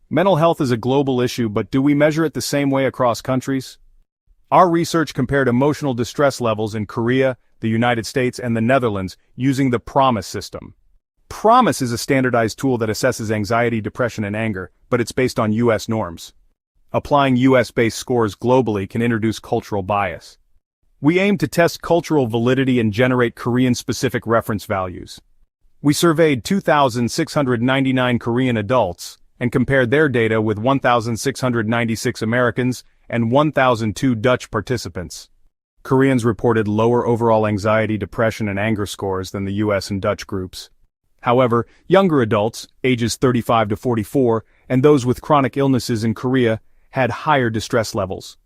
Mental health is a global issue, but do we measure it the same way across countries? Our research compared emotional distress levels in Korea, the United States, and the Netherlands using the PROMIS system. PROMIS is a standardized tool that assesses anxiety, depression, and anger, but it's based on US norms. Applying US-based scores globally can introduce cultural bias. We aim to test cultural validity and generate Korean-specific reference values. We surveyed 2,699 Korean adults and compared their data with 1,696 Americans and 1,002 Dutch participants. Koreans reported lower overall anxiety, depression, and anger scores than the US and Dutch groups. However, younger adults, ages 35 to 44, and those with chronic illnesses in Korea had higher distress levels.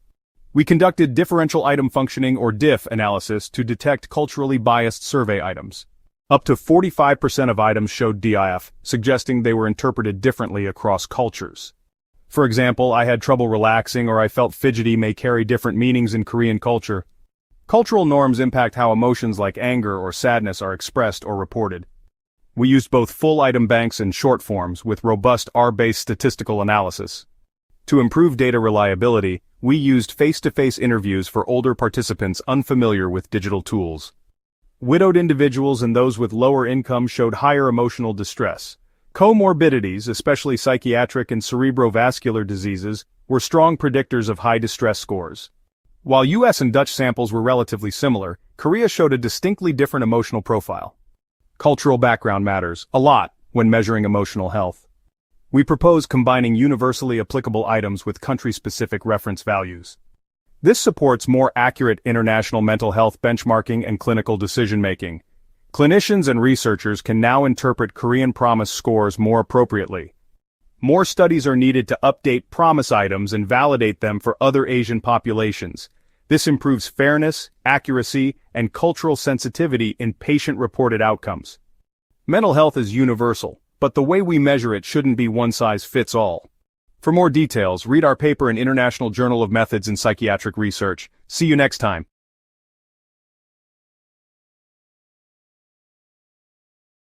We conducted differential item functioning or DIF analysis to detect culturally biased survey items. Up to 45% of items showed DIF, suggesting they were interpreted differently across cultures. For example, I had trouble relaxing or I felt fidgety may carry different meanings in Korean culture. Cultural norms impact how emotions like anger or sadness are expressed or reported. We used both full item banks and short forms with robust R-based statistical analysis. To improve data reliability, we used face-to-face interviews for older participants unfamiliar with digital tools. Widowed individuals and those with lower income showed higher emotional distress. Comorbidities, especially psychiatric and cerebrovascular diseases, were strong predictors of high distress scores. While US and Dutch samples were relatively similar, Korea showed a distinctly different emotional profile. Cultural background matters a lot when measuring emotional health. We propose combining universally applicable items with country-specific reference values. This supports more accurate international mental health benchmarking and clinical decision-making. Clinicians and researchers can now interpret Korean PROMIS scores more appropriately. More studies are needed to update PROMIS items and validate them for other Asian populations. This improves fairness, accuracy, and cultural sensitivity in patient-reported outcomes. Mental health is universal, but the way we measure it shouldn't be one-size-fits-all. For more details, read our paper in International Journal of Methods in Psychiatric Research. See you next time.